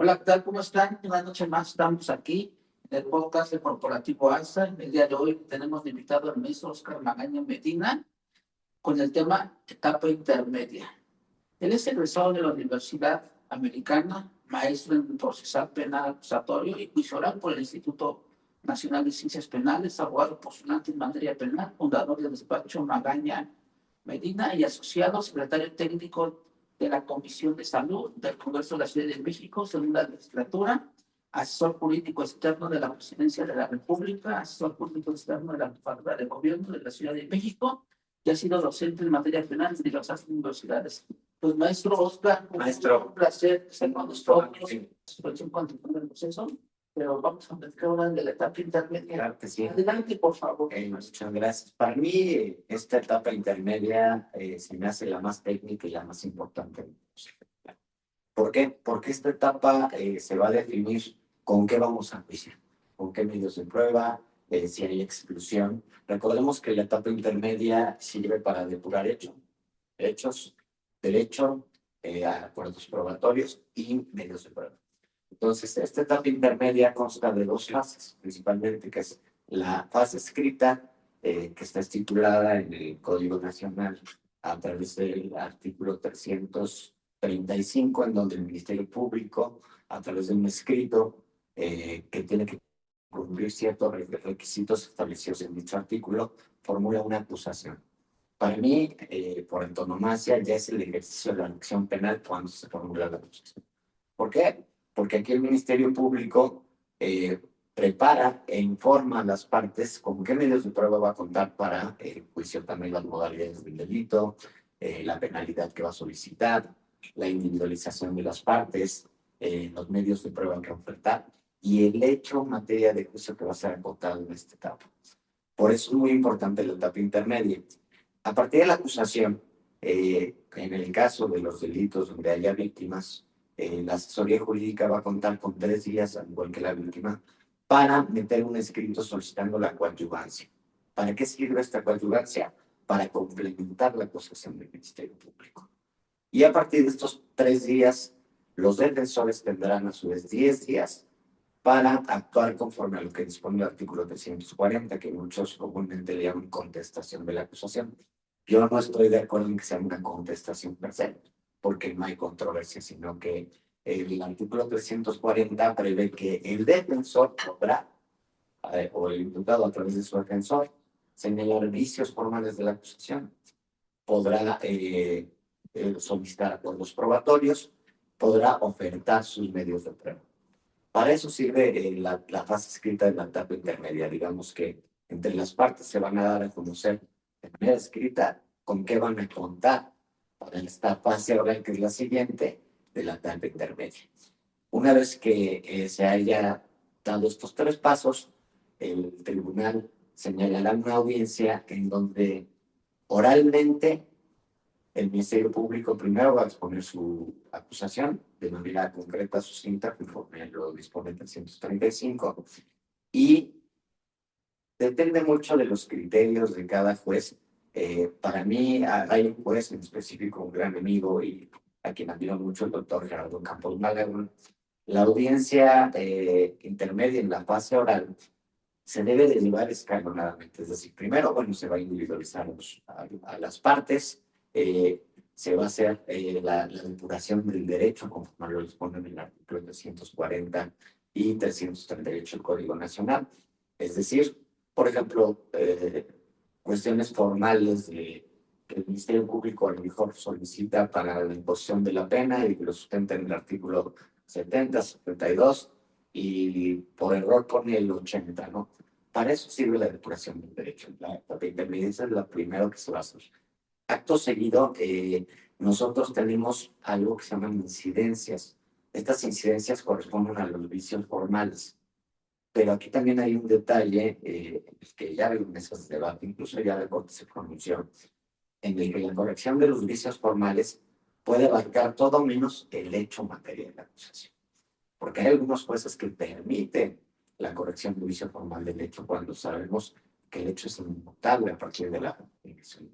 Hola, ¿qué tal? ¿Cómo están? Una noche más estamos aquí en el podcast de Corporativo Alza. El día de hoy tenemos de invitado al maestro Oscar Magaña Medina con el tema etapa intermedia. Él es egresado de la Universidad Americana, maestro en procesal penal acusatorio y juicio oral por el Instituto Nacional de Ciencias Penales, abogado postulante en materia penal, fundador del despacho Magaña Medina y asociado secretario técnico de la Comisión de Salud del Congreso de la Ciudad de México, segunda legislatura, asesor político externo de la Presidencia de la República, asesor político externo de la Jefatura de Gobierno de la Ciudad de México y ha sido docente en materia penal en diversas universidades. Pues maestro Oscar, Maestro, un placer ser con nosotros, continuando el proceso, pero vamos a platicar ahora de la etapa intermedia. claro que sí. Adelante, por favor. Muchas gracias. Para mí, esta etapa intermedia se me hace la más técnica y la más importante. ¿Por qué? Porque esta etapa se va a definir con qué vamos a juiciar, con qué medios de prueba, si hay exclusión. Recordemos que la etapa intermedia sirve para depurar hechos, derecho, acuerdos probatorios y medios de prueba. Entonces, esta etapa intermedia consta de dos fases, principalmente, que es la fase escrita, que está estipulada en el Código Nacional a través del artículo 335, en donde el Ministerio Público, a través de un escrito que tiene que cumplir ciertos requisitos establecidos en dicho artículo, formula una acusación. Para mí, por antonomasia, ya es el ejercicio de la acción penal cuando se formula la acusación. ¿Por qué? Porque aquí el Ministerio Público prepara e informa a las partes con qué medios de prueba va a contar para el juicio, también las modalidades del delito, la penalidad que va a solicitar, la individualización de las partes, los medios de prueba que va a ofertar y el hecho en materia de juicio que va a ser acotado en esta etapa. Por eso es muy importante la etapa intermedia. A partir de la acusación, en el caso de los delitos donde haya víctimas, la asesoría jurídica va a contar con 3 días, al igual que la víctima, para meter un escrito solicitando la coadyuvancia. ¿Para qué sirve esta coadyuvancia? Para complementar la acusación del Ministerio Público. Y a partir de estos 3 días, los defensores tendrán a su vez 10 días para actuar conforme a lo que dispone el artículo 340, que muchos comúnmente le llaman contestación de la acusación. Yo no estoy de acuerdo en que sea una contestación per se, porque no hay controversia, sino que el artículo 340 prevé que el defensor podrá, o el imputado a través de su defensor, señalar vicios formales de la acusación, podrá solicitar acuerdos probatorios, podrá ofertar sus medios de prueba. Para eso sirve la fase escrita de la etapa intermedia. Digamos que entre las partes se van a dar a conocer de manera escrita con qué van a contar para esta fase oral, que es la siguiente de la etapa intermedia. Una vez que se haya dado estos 3 pasos, el tribunal señalará una audiencia en donde oralmente el Ministerio Público primero va a exponer su acusación de manera concreta, sucinta, conforme lo dispone el 335, y depende mucho de los criterios de cada juez. Para mí hay un juez en específico, un gran amigo y a quien admiro mucho, el doctor Gerardo Campos Malagón. La audiencia intermedia en la fase oral se debe de llevar escalonadamente, es decir, primero, bueno, se va a individualizar a las partes, se va a hacer la depuración del derecho, conforme lo disponen en el artículo 340 y 338 del Código Nacional. Es decir, por ejemplo, cuestiones formales de que el Ministerio Público a lo mejor solicita para la imposición de la pena y lo sustenta en el artículo 70, 72 y por error pone el 80, ¿no? Para eso sirve la depuración del derecho. La etapa intermedia es la primera que se va a hacer. Acto seguido, nosotros tenemos algo que se llaman incidencias. Estas incidencias corresponden a los vicios formales. Pero aquí también hay un detalle que ya hay mesas de debate, incluso ya la Corte se pronunció, en el que la corrección de los vicios formales puede abarcar todo menos el hecho material de la acusación. Porque hay algunos jueces que permiten la corrección de vicio formal del hecho cuando sabemos que el hecho es inmutable a partir de la emisión.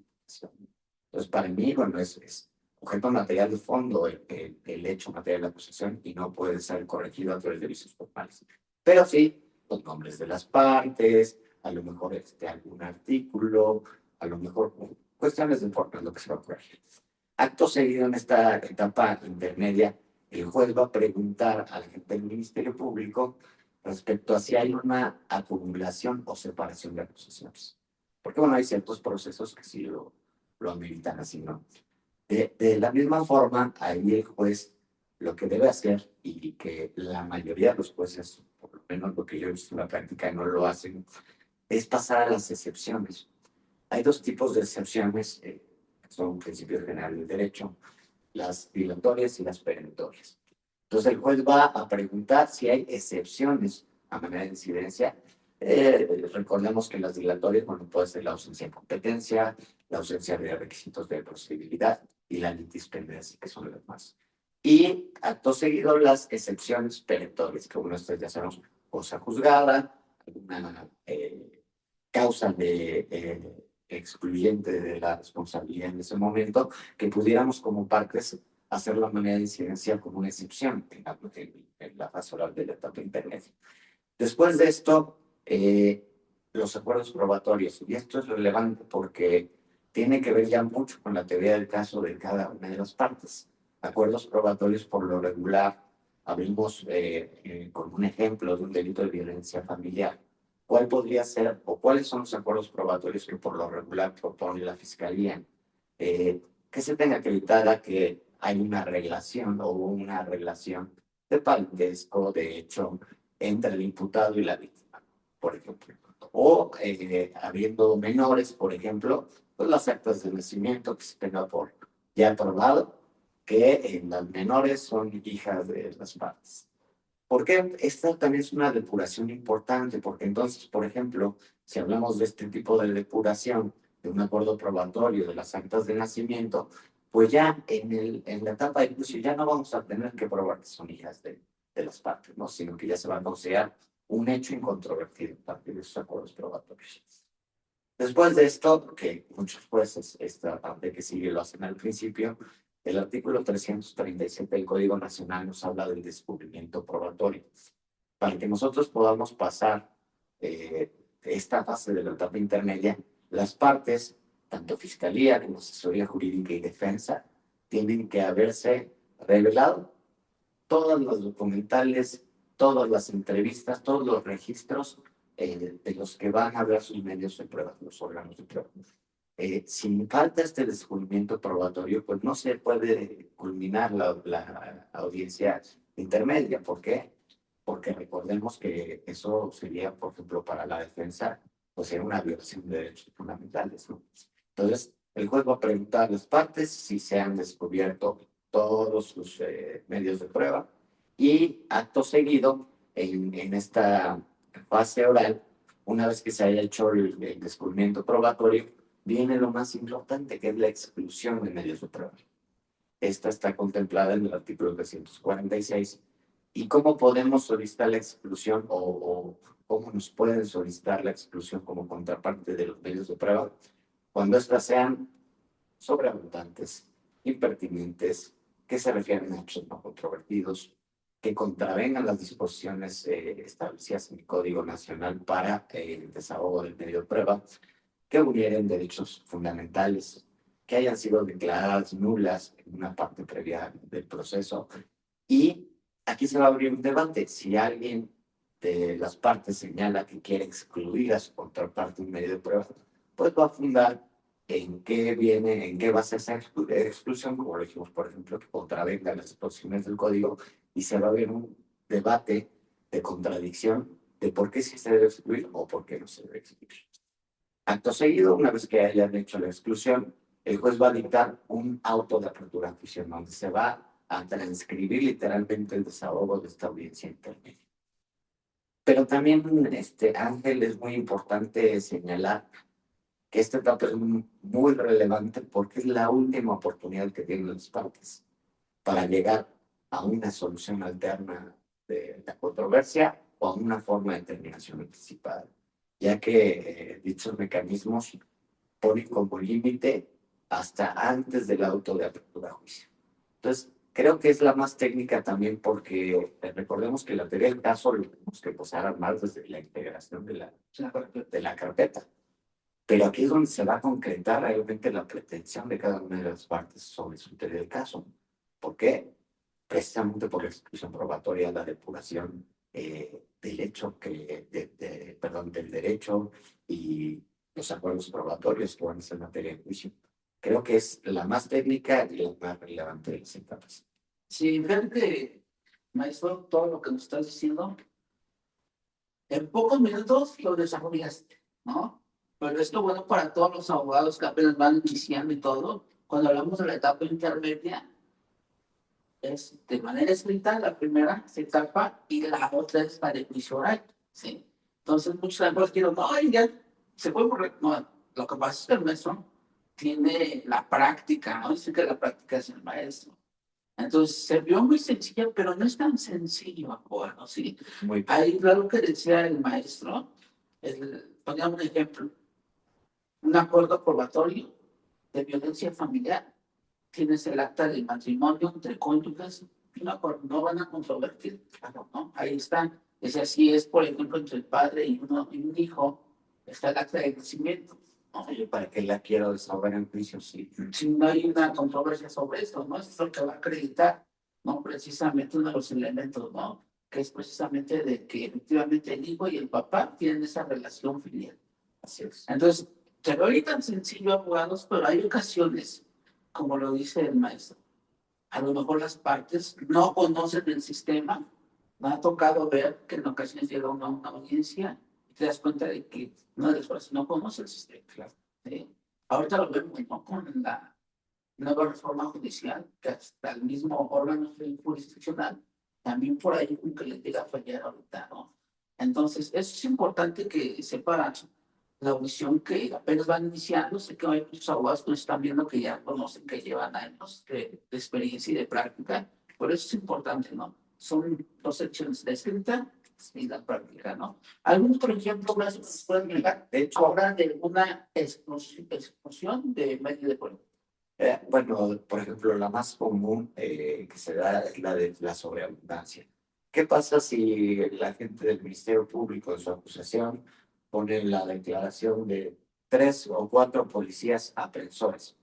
Entonces, para mí, bueno, es objeto material de fondo el hecho material de acusación y no puede ser corregido a través de vicios formales. Pero sí, los nombres de las partes, a lo mejor algún artículo, a lo mejor cuestiones de forma, lo que se va a corregir. Acto seguido, en esta etapa intermedia, el juez va a preguntar a la gente del Ministerio Público respecto a si hay una acumulación o separación de acusaciones. Porque, bueno, hay ciertos procesos que sí lo ameritan así, ¿no? De la misma forma, ahí el juez lo que debe hacer, y que la mayoría de los jueces, por lo menos lo que yo he visto en la práctica, no lo hacen, es pasar a las excepciones. Hay dos tipos de excepciones, que son principios generales del derecho, las dilatorias y las perentorias. Entonces el juez va a preguntar si hay excepciones a manera de incidencia. Recordemos que las dilatorias, bueno, puede ser la ausencia de competencia, la ausencia de requisitos de procedibilidad y la litis pendency, que son las más. Y acto seguido las excepciones perentorias, que uno ya sabemos, cosa juzgada, alguna causa de excluyente de la responsabilidad en ese momento, que pudiéramos como partes hacer la manera de incidencia como una excepción en la fase oral de la etapa intermedia. Después de esto, los acuerdos probatorios, y esto es relevante porque tiene que ver ya mucho con la teoría del caso de cada una de las partes. Acuerdos probatorios, por lo regular, abrimos con un ejemplo de un delito de violencia familiar. ¿Cuál podría ser o cuáles son los acuerdos probatorios que por lo regular propone la Fiscalía? Que se tenga acreditada que hay una relación o una relación de parentesco, de hecho, entre el imputado y la víctima, por ejemplo. O habiendo menores, por ejemplo, pues las actas de nacimiento que se tenga por ya probado que las menores son hijas de las partes. ¿Por qué? Esta también es una depuración importante, porque entonces, por ejemplo, si hablamos de este tipo de depuración, de un acuerdo probatorio de las actas de nacimiento, pues ya en la etapa de juicio ya no vamos a tener que probar que son hijas de las partes, ¿no? Sino que ya se va a considerar un hecho incontrovertido a partir de esos acuerdos probatorios. Después de esto, que muchos jueces, esta parte que sigue lo hacen al principio, el artículo 337 del Código Nacional nos habla del descubrimiento probatorio. Para que nosotros podamos pasar esta fase de la etapa intermedia, las partes, tanto Fiscalía como Asesoría Jurídica y Defensa, tienen que haberse revelado todos los documentales, todas las entrevistas, todos los registros de los que van a ver sus medios de prueba, los órganos de prueba. Si falta este descubrimiento probatorio, pues no se puede culminar la audiencia intermedia. ¿Por qué? Porque recordemos que eso sería, por ejemplo, para la defensa, pues sería una violación de derechos fundamentales, ¿no? Entonces, el juez va a preguntar a las partes si se han descubierto todos sus medios de prueba y acto seguido, en esta fase oral, una vez que se haya hecho el descubrimiento probatorio, viene lo más importante, que es la exclusión de medios de prueba. Esta está contemplada en el artículo 346. ¿Y cómo podemos solicitar la exclusión o cómo nos pueden solicitar la exclusión como contraparte de los medios de prueba? Cuando éstas sean sobreabundantes, impertinentes, que se refieren a hechos no controvertidos, que contravengan las disposiciones establecidas en el Código Nacional para el desahogo del medio de prueba, que hubieren derechos fundamentales, que hayan sido declaradas nulas en una parte previa del proceso. Y aquí se va a abrir un debate. Si alguien de las partes señala que quiere excluir a su contraparte un medio de prueba, pues va a fundar en qué viene, en qué va a ser esa exclusión, como lo dijimos, por ejemplo, que contravenga las disposiciones del código, y se va a abrir un debate de contradicción de por qué sí se debe excluir o por qué no se debe excluir. Acto seguido, una vez que hayan hecho la exclusión, el juez va a dictar un auto de apertura a juicio, donde se va a transcribir literalmente el desahogo de esta audiencia intermedia. Pero también, Ángel, es muy importante señalar que esta etapa es muy relevante porque es la última oportunidad que tienen las partes para llegar a una solución alterna de la controversia o a una forma de terminación anticipada, ya que dichos mecanismos ponen como límite hasta antes del auto de apertura a juicio. Entonces, creo que es la más técnica también porque recordemos que la teoría del caso lo tenemos que empezar a armar desde la integración de la carpeta. Pero aquí es donde se va a concretar realmente la pretensión de cada una de las partes sobre su teoría del caso. ¿Por qué? Precisamente por la exclusión probatoria, la depuración del hecho, perdón, del derecho y los acuerdos probatorios que van a ser materia de juicio. Creo que es la más técnica y la más relevante de las etapas. Sí, fíjate, maestro, todo lo que nos estás diciendo, en pocos minutos lo desarrollaste, ¿no? Pero esto bueno para todos los abogados que apenas van iniciando y todo. Cuando hablamos de la etapa intermedia, es de manera escrita la primera etapa y la otra es para el juicio oral, ¿sí? Entonces muchos abogados quieren, no, ya se puede correr. No, lo que pasa es que el maestro tiene la práctica, ¿no? Dice que la práctica es el maestro. Entonces se vio muy sencillo, pero no es tan sencillo, abogado, ¿sí? Muy Ahí lo que decía el maestro, poníamos un ejemplo, un acuerdo probatorio de violencia familiar. Tienes el acta de matrimonio entre cónyuges, no van a controvertir, claro, ¿no? Ahí está. Es así, es por ejemplo entre el padre y un hijo, está el acta de nacimiento. ¿No? Oye, ¿para qué la quiero desahogar en juicio? Sí. Si no hay una controversia sobre esto, ¿no? Eso es lo que va a acreditar, ¿no? Precisamente uno de los elementos, ¿no? Que es precisamente de que efectivamente el hijo y el papá tienen esa relación filial. Así es. Entonces, te lo oí tan sencillo, abogados, pero hay ocasiones, como lo dice el maestro, a lo mejor las partes no conocen el sistema. Me ha tocado ver que en ocasiones llega uno a una audiencia y te das cuenta de que una de las personas no conoce el sistema. Claro. ¿Sí? Ahorita lo vemos, ¿no? Con la nueva reforma judicial, que hasta el mismo órgano jurisdiccional también por ahí como que le llega a fallar ahorita, ¿no? Entonces, eso es importante que sepa la audición que apenas van iniciando. Sé que hay muchos abogados que nos están viendo que ya conocen, que llevan años de experiencia y de práctica. Por eso es importante, ¿no? Son dos secciones, la escrita y la práctica, ¿no? ¿Algún otro ejemplo más que pueden llegar? De hecho, ahora de una explosión de medio de prueba. Bueno, por ejemplo, la más común que se da es la de la sobreabundancia. ¿Qué pasa si la gente del Ministerio Público en su acusación pone la declaración de 3 o 4 policías apresores?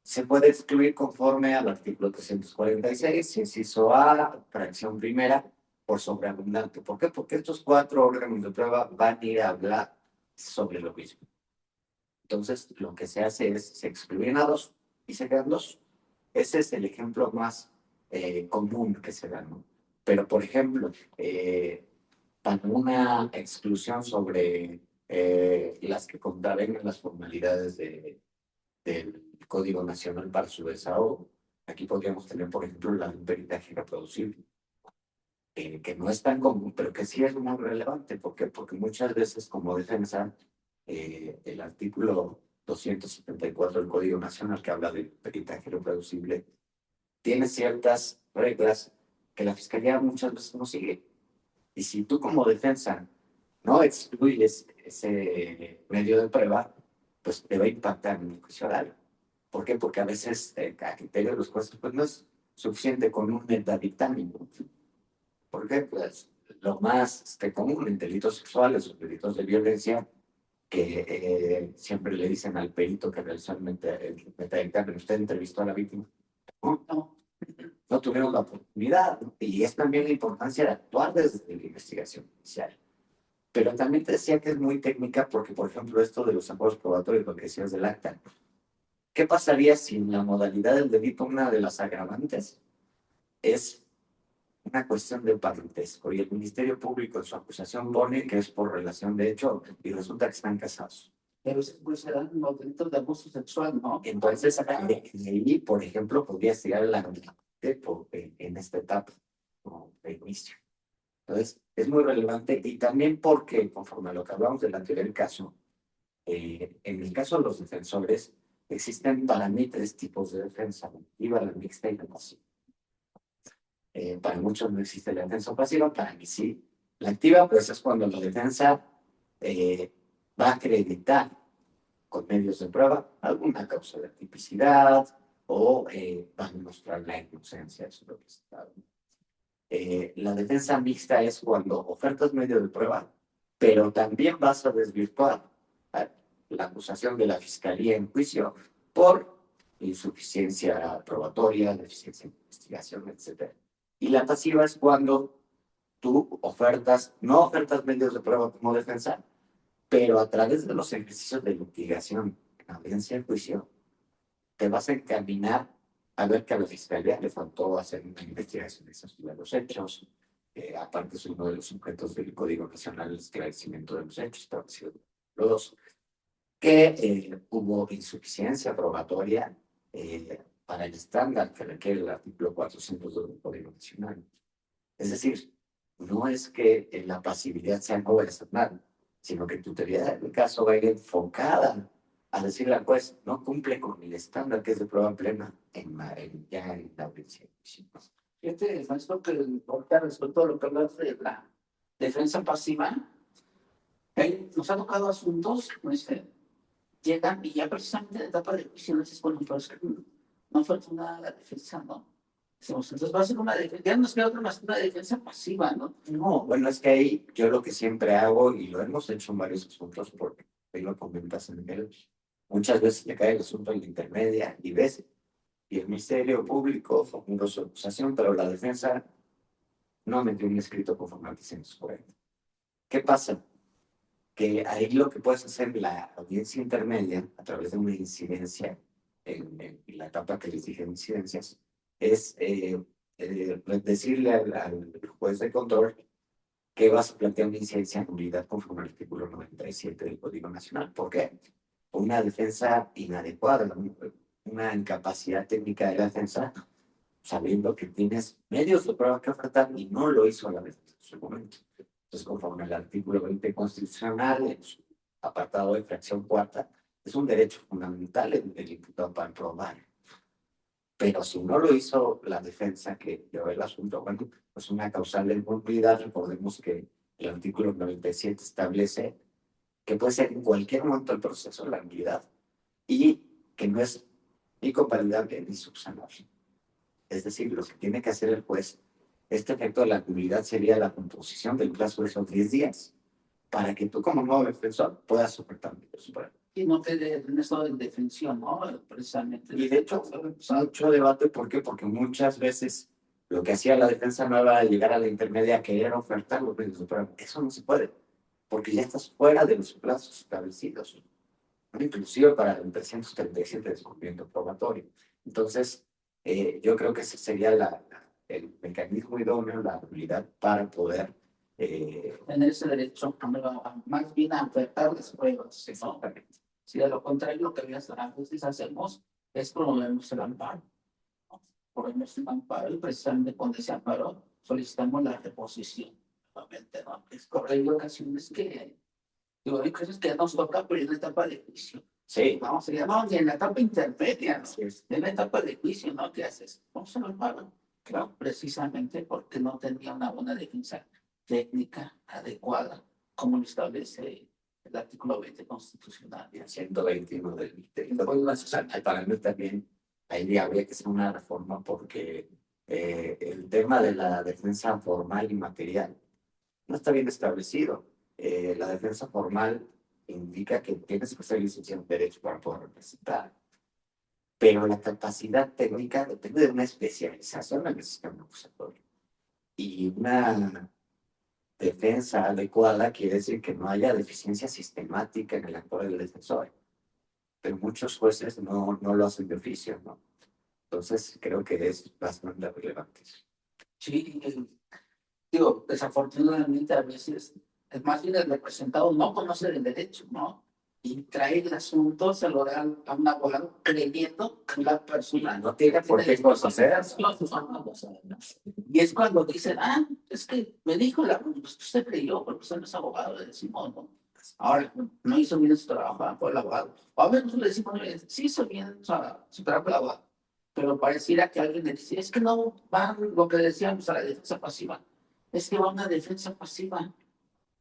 Se puede excluir conforme al artículo 346, inciso A, fracción primera, por sobreabundante. ¿Por qué? Porque estos 4 órganos de prueba van a ir a hablar sobre lo mismo. Entonces, lo que se hace es, se excluyen a 2 y se quedan 2. Ese es el ejemplo más común que se da, ¿no? Pero, por ejemplo, para una exclusión sobre las que contravengan las formalidades del Código Nacional para su desahogo, aquí podríamos tener, por ejemplo, la de un peritaje reproducible, que no es tan común, pero que sí es muy relevante. ¿Por qué? Porque muchas veces como defensa, el artículo 274 del Código Nacional que habla de peritaje reproducible tiene ciertas reglas que la Fiscalía muchas veces no sigue. Y si tú como defensa no excluyes ese medio de prueba, pues te va a impactar en el juicio oral. ¿Por qué? Porque a veces, a criterio de los jueces, pues no es suficiente con un metadictamen. ¿Por qué? Pues lo más común en delitos sexuales o delitos de violencia, que siempre le dicen al perito que realizó el metadictamen, ¿usted entrevistó a la víctima? No, no, no tuvieron la oportunidad. Y es también la importancia de actuar desde la investigación judicial. Pero también te decía que es muy técnica porque, por ejemplo, esto de los acuerdos probatorios, lo que decías del acta. ¿Qué pasaría si en la modalidad del delito una de las agravantes es una cuestión de parentesco y el Ministerio Público en su acusación pone que es por relación de hecho y resulta que están casados? Pero pues serán los delitos de abuso sexual, ¿no? Entonces, ahí, por ejemplo, podría llegar la en esta etapa como de inicio. Entonces, es muy relevante y también porque, conforme a lo que hablamos del anterior caso, en el caso de los defensores, existen para mí 3 tipos de defensa: la activa, la mixta y la pasiva. Para muchos no existe la defensa pasiva, para mí sí. La activa, pues, es cuando la defensa va a acreditar con medios de prueba alguna causa de tipicidad o van a mostrar la inocencia. Eso es lo que está. La defensa mixta es cuando ofertas medios de prueba, pero también vas a desvirtuar la acusación de la fiscalía en juicio por insuficiencia probatoria, deficiencia de investigación, etc. Y la pasiva es cuando tú no ofertas medios de prueba como defensa, pero a través de los ejercicios de litigación en audiencia en juicio, te vas a encaminar a ver que a la fiscalía le faltó hacer una investigación de los hechos. Aparte, es uno de los sujetos del Código Nacional de Esclarecimiento de los Hechos, establecido los dos, que hubo insuficiencia probatoria para el estándar que requiere el artículo 402 del Código Nacional. Es decir, no es que la pasividad sea no external, sino que tu teoría del caso va a ir enfocada a decirle al juez, no cumple con el estándar que es de prueba plena ya en la audiencia. Fíjate, maestro, que ahorita respecto a lo que hablas de la defensa pasiva, nos ha tocado asuntos, pues, llegan y ya precisamente en la etapa de juicio, dices, bueno, pero es que no fue nada la defensa, ¿no? Decimos, entonces va a ser una defensa, ya nos queda otra más una defensa pasiva, ¿no? No, bueno, es que ahí yo lo que siempre hago, y lo hemos hecho en varios asuntos, porque ahí lo comentas en el, muchas veces te cae el asunto en la intermedia y ves, y el Ministerio Público formuló su acusación, pero la defensa no metió un escrito conforme al 640. ¿Qué pasa? Que ahí lo que puedes hacer en la audiencia intermedia, a través de una incidencia, en la etapa que les dije de incidencias, es decirle al juez de control que vas a plantear una incidencia de nulidad conforme al artículo 97 del Código Nacional. ¿Por qué? Una defensa inadecuada, una incapacidad técnica de la defensa, sabiendo que tienes medios de prueba que ofertar y no lo hizo a la vez en su momento. Entonces, conforme al artículo 20 constitucional, en su apartado de fracción cuarta, es un derecho fundamental el imputado para probar. Pero si no lo hizo la defensa que llevó el asunto, bueno, pues una causal de nulidad. Recordemos que el artículo 97 establece que puede ser en cualquier momento del proceso la nulidad y que no es ni convalidable ni subsanable. Es decir, lo que tiene que hacer el juez, este efecto de la nulidad sería la composición del plazo de esos 10 días para que tú como nuevo defensor puedas soportar medios. Y no quede en estado de indefensión, ¿no? Precisamente. Y de hecho, mucho debate, ¿por qué? Porque muchas veces lo que hacía la defensa no era llegar a la intermedia, que era ofertar los medios de prueba. Eso no se puede, porque ya estás fuera de los plazos establecidos, ¿no? Inclusive para el 337 de descubrimiento probatorio. Entonces, yo creo que ese sería el mecanismo idóneo, la habilidad para poder tener ese derecho más bien a ofertar las pruebas, ¿no? Si de lo contrario, lo que a veces hacemos es promovernos el amparo, ¿no? Promovernos el amparo y precisamente con ese amparo solicitamos la reposición. Nuevamente, ¿no? Es correcto, hay ocasiones que, digo, hay cosas que nos toca, pero en la etapa de juicio. Sí. Vamos a llamar en la etapa intermedia, ¿no? Sí. En la etapa de juicio, ¿no? ¿Qué haces? Vamos a amparo. Claro, precisamente porque no tenía una buena defensa técnica adecuada, como lo establece el artículo 20 constitucional. Y el 121 del Código Nacional. Para mí también ahí habría que hacer una reforma porque el tema de la defensa formal y material no está bien establecido. La defensa formal indica que tienes que ser licenciado en Derecho para poder representar, pero la capacidad técnica depende de una especialización en el sistema acusatorio. Y una defensa adecuada quiere decir que no haya deficiencia sistemática en el actuar del defensor. Pero muchos jueces no lo hacen de oficio, ¿no? Entonces creo que es bastante relevante. Sí, digo, desafortunadamente a veces, es más bien el representado no conoce el derecho, ¿no? Y trae el asunto, se lo da a un abogado creyendo que la persona no tiene por qué conocer. Y es cuando dicen, es que me dijo pues usted creyó, porque usted no es abogado, le decimos, ¿no? Ahora, no hizo bien su trabajo, fue el abogado. O a veces le decimos, sí hizo bien su trabajo el abogado, pero pareciera que alguien le dice, es que no va lo que decíamos a la defensa pasiva, es que va una defensa pasiva.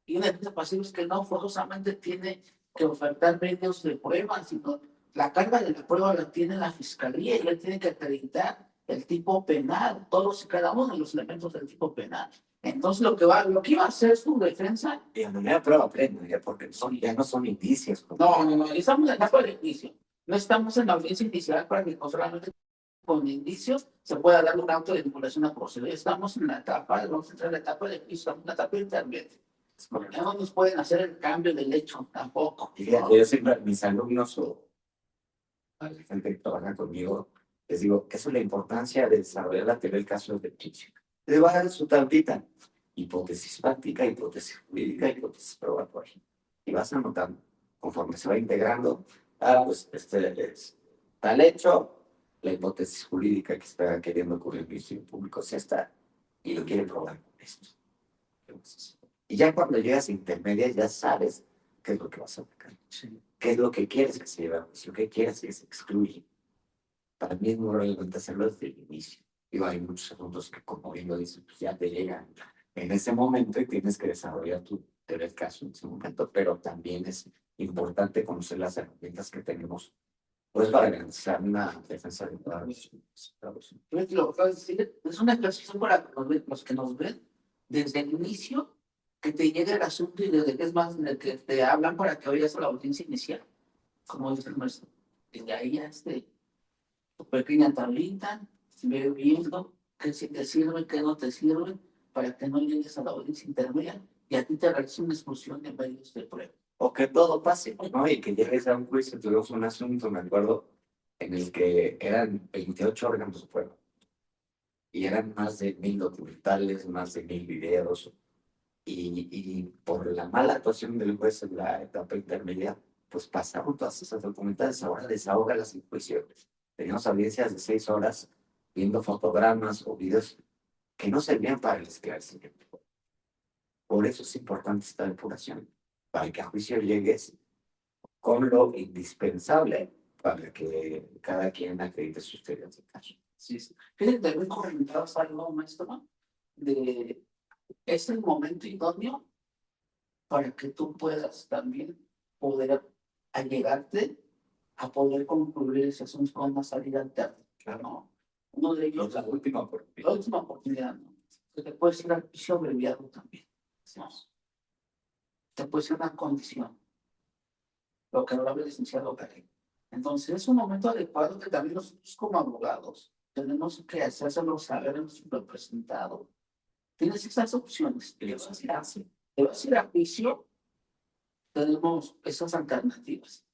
Y una defensa pasiva es que no forzosamente tiene que ofertar medios de prueba, sino la carga de la prueba la tiene la fiscalía y él tiene que acreditar el tipo penal, todos y cada uno de los elementos del tipo penal. Entonces lo que iba a hacer su defensa. Y de manera prueba plena, porque ya no son indicios. No, estamos en la etapa de inicio. No estamos en la audiencia inicial para que solamente con indicios se pueda dar un auto de vinculación a proceder. Estamos en la etapa, vamos a entrar en la etapa de inicio, estamos en la etapa intermedia. No nos pueden hacer el cambio del hecho tampoco. Y yo siempre a mis alumnos o a la gente que trabaja conmigo, les digo, eso es la importancia de desarrollar la teoría del caso de ficción. Le va a dar su tablita, hipótesis práctica, hipótesis jurídica, hipótesis probatoria. Y vas anotando, conforme se va integrando, pues este es tal hecho, la hipótesis jurídica que está queriendo ocurrir en el Ministerio Público es esta, y lo quiere probar con esto. Y ya cuando llegas a intermedia, ya sabes qué es lo que vas a aplicar. Sí. ¿Qué es lo que quieres que se lleve a juicio? ¿Qué quieres que se excluya? Para mí es muy relevante hacerlo desde el inicio. Digo, hay muchos asuntos que, como bien lo dices, pues ya te llegan en ese momento y tienes que desarrollar tu teoría del caso en ese momento, pero también es importante conocer las herramientas que tenemos pues para garantizar una defensa de todos los Lo que decir es un ejercicio para los que nos ven desde el inicio, que te llegue el asunto y desde que es más, de que te hablan para que vayas a la audiencia inicial, como dice el maestro. Desde ahí ya tu pequeña tablita, ve viendo qué sí te sirve, qué no te sirve, para que no llegues a la audiencia intermedia y a ti te realice una exclusión de medios de prueba. O que todo pase, ¿no? Y que llegues a un juicio. Tuvimos un asunto, me acuerdo, en el que eran 28 órganos de prueba. Y eran más de 1000 documentales, más de 1000 videos. Y por la mala actuación del juez en la etapa intermedia, pues pasaron todas esas documentales. Ahora desahoga las inquisiciones. Teníamos audiencias de 6 horas viendo fotogramas o videos que no servían para el esclarecimiento. Por eso es importante esta depuración, para que a juicio llegues con lo indispensable para que cada quien acredite sus teorías de caso. Sí, sí. Fíjate, también comentabas algo, maestro, de es el momento idóneo para que tú puedas también poder allegarte a poder concluir ese asunto con una salida alterna. Claro, ¿no? Uno de ellos, la última oportunidad. La última oportunidad, ¿no? Que te puede ser al juicio abreviado también. ¿No? Te puede ser una condición, lo que hablaba el licenciado Gary. Entonces es un momento adecuado que también nosotros como abogados tenemos que hacérselo saber a nuestro representado. Tienes estas opciones. Te vas a ir a juicio, tenemos esas alternativas.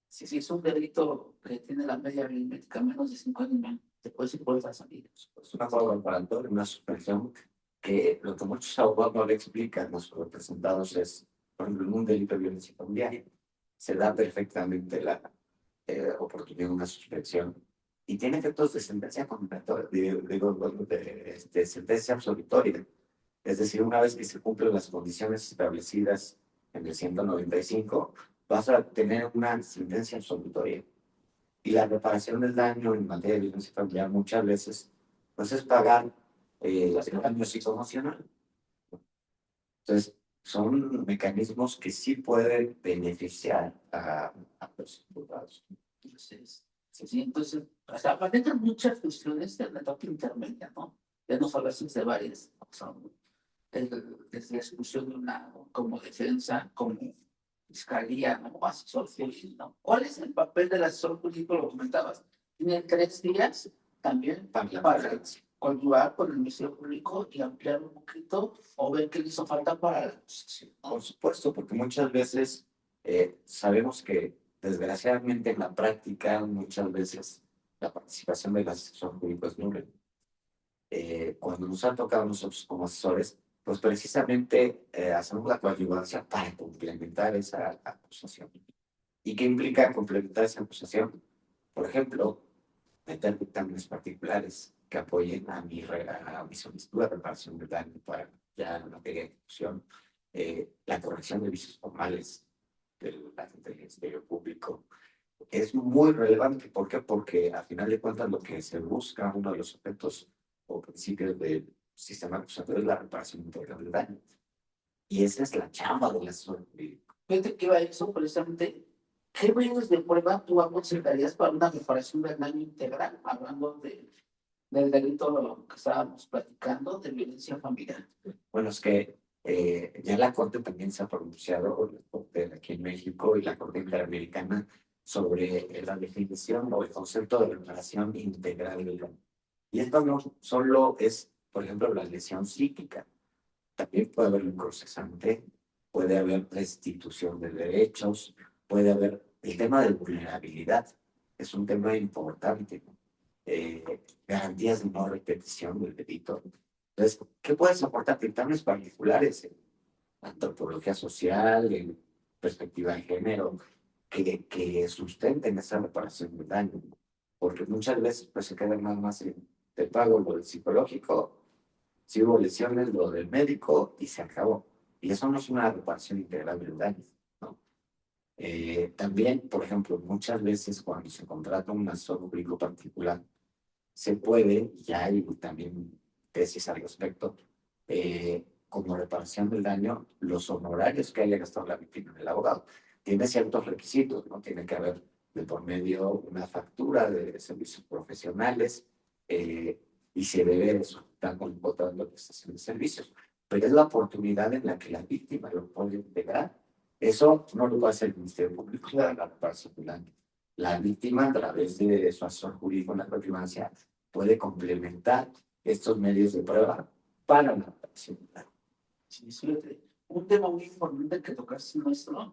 Si es un delito que tiene la media aritmética menos de 5 años, te puedes ir por esas salidas. Es una forma para todo, una suspensión que lo que muchos abogados no le explican a los representados es, por ejemplo, en un delito de violencia familiar, se da perfectamente la oportunidad de una suspensión y tiene efectos de sentencia condenatoria, de sentencia absolutoria. Es decir, una vez que se cumplen las condiciones establecidas en el 195, vas a tener una sentencia absolutoria. Y la reparación del daño en materia de violencia familiar muchas veces pues es pagar el daño psicoemocional. Entonces, son mecanismos que sí pueden beneficiar a los imputados. Entonces, sí, entonces, o sea, aparecen muchas cuestiones de la etapa intermedia, ¿no? Ya nos hablaste de varias, son desde la exclusión de una, como defensa, como fiscalía, ¿no? Asesor jurídico, ¿no? ¿Cuál es el papel del asesor jurídico? Lo comentabas. Tienen 3 días también para coadyuvar con el Ministerio Público y ampliar un poquito o ver qué le hizo falta para la acusación. Por supuesto, porque muchas veces sabemos que desgraciadamente en la práctica muchas veces la participación del asesor jurídico es nula. Cuando nos ha tocado a nosotros como asesores, pues precisamente hacemos la coadyuvancia para complementar esa acusación. ¿Y qué implica complementar esa acusación? Por ejemplo, meter dictámenes particulares que apoyen a mi solicitud de reparación de daño para ya en materia de ejecución, la corrección de vicios formales del agente del Ministerio Público. Es muy relevante. ¿Por qué? Porque al final de cuentas lo que se busca, uno de los objetos o principios del sistema acusatorio es la reparación integral del daño. Y esa es la chamba del asesor jurídico. Fíjate que iba a eso precisamente. ¿Qué medios de prueba tú aconsejarías para una reparación del daño integral? Hablando del delito que estábamos platicando, de violencia familiar. Bueno, es que ya la Corte también se ha pronunciado, la Corte de aquí en México y la Corte Interamericana, sobre la definición o el concepto de reparación integral del daño. Y esto no solo es, por ejemplo, la lesión psíquica, también puede haber un procesante, puede haber restitución de derechos, puede haber el tema de vulnerabilidad, es un tema importante, ¿no? Garantías de no repetición del delito. Entonces, ¿qué puedes aportar? Dictámenes particulares en antropología social, en perspectiva de género, que sustenten esa reparación del daño, ¿no? Porque muchas veces pues, se queda nada más en te pago lo del psicológico, si hubo lesiones, lo del médico y se acabó. Y eso no es una reparación integral del daño, ¿no? También, por ejemplo, muchas veces cuando se contrata un asesor jurídico particular, se puede, y hay también tesis al respecto, como reparación del daño, los honorarios que haya gastado la víctima del abogado. Tiene ciertos requisitos, ¿no? Tiene que haber de por medio una factura de servicios profesionales, y se debe estar contratando la prestación de servicios. Pero es la oportunidad en la que la víctima lo puede integrar. Eso no lo va a hacer el Ministerio Público para la reparación del daño. La víctima, a través de su asesor jurídico en la propiedad, puede complementar estos medios de prueba para la reparación del daño. Sí, fíjate. Un tema muy importante que tocaste nuestro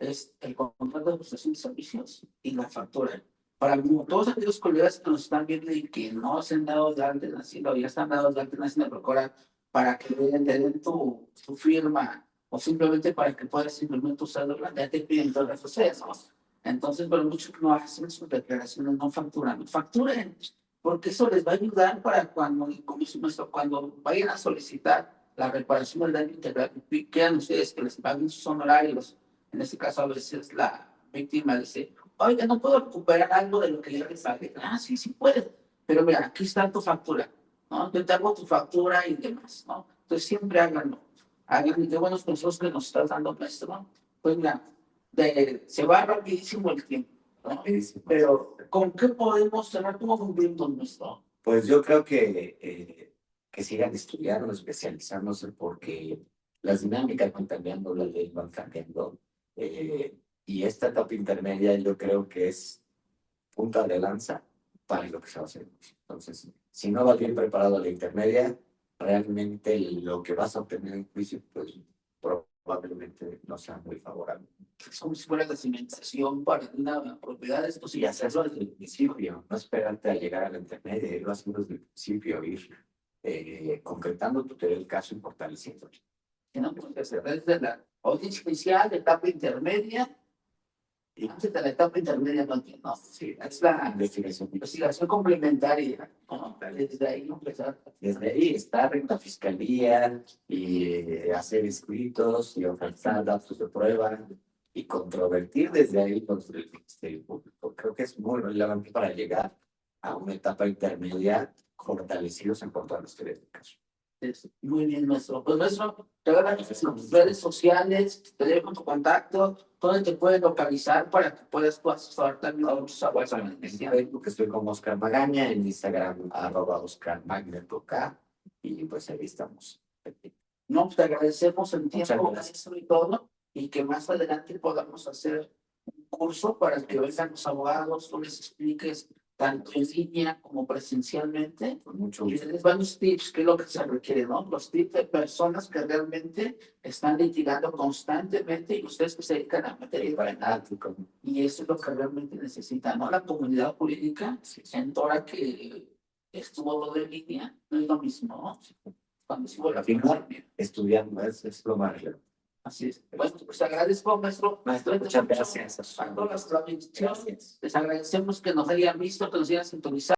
es el contrato de prestación de servicios y la factura. Para todos aquellos colegas que nos están viendo y que no se han dado de alta en Hacienda o ya están dados de alta en Hacienda, procura para que den tu firma o simplemente para que puedas implementar tu cédula, ya te piden todos los procesos. Entonces, pero muchos que no hacen sus declaraciones no facturan. Facturen, porque eso les va a ayudar para cuando, como dice nuestro, cuando vayan a solicitar la reparación del daño integral, quieran ustedes que les paguen sus honorarios. En este caso, a veces la víctima dice, oiga, no puedo recuperar algo de lo que ya les pagué. Ah, sí, sí puedes. Pero mira, aquí está tu factura, ¿no? Yo te hago tu factura y demás, ¿no? Entonces siempre háganlo. Hagan, y qué buenos consejos que nos estás dando, maestro. Pues mira, se va rapidísimo el tiempo, ¿no? Pero, ¿con qué podemos cerrar? ¿Cómo concluimos nuestro? Pues yo creo que sigan estudiando, especializándose, porque las dinámicas van cambiando, las leyes van cambiando. Y esta etapa intermedia yo creo que es punta de lanza para lo que se va a hacer. Entonces, si no vas bien preparado a la intermedia, realmente lo que vas a obtener en juicio, pues probablemente no sea muy favorable. Es como si fuera la cimentación para una propiedad. Esto sí, Y hacerlo desde el principio, no esperarte a llegar a la intermedia, irlo haciendo desde el principio, ir concretando tu teoría del caso y fortaleciendo. No, porque se desde la audiencia inicial, la etapa intermedia, y antes de la etapa intermedia no entiendo. No, sí, es la investigación complementaria, ¿no? Desde ahí empezar. Desde ahí estar en la fiscalía y hacer escritos y ofertar datos de prueba y controvertir desde ahí los del Ministerio Público. Creo que es muy relevante para llegar a una etapa intermedia fortalecidos en cuanto a los derechos del caso. Muy bien, nuestro. Pues nuestro, te voy a dar tus redes sociales, te dejo tu contacto, donde te puedes localizar para que puedas tú asesorar también a otros abuelos. En Facebook estoy como Oscar Magaña, en Instagram @OscarMagneto_K, y pues ahí estamos. No, pues te agradecemos el tiempo, maestro y todo, y que más adelante podamos hacer un curso para que vengan los abogados, tú les expliques tanto en línea como presencialmente, Con mucho y gusto. les dan los tips, que es lo que se requiere, ¿no? Los tips de personas que realmente están litigando constantemente y ustedes que se dedican a materia penal, y eso es lo que realmente necesita, ¿no? La comunidad jurídica, en toda que estuvo todo en línea, no es lo mismo, ¿no? Cuando se vuelve a firmar, Estudiando es lo más relevante. así es. Bueno, pues agradezco, maestro. Maestro, muchas gracias. A todas las transmisiones. Les agradecemos que nos hayan visto, que nos hayan sintonizado.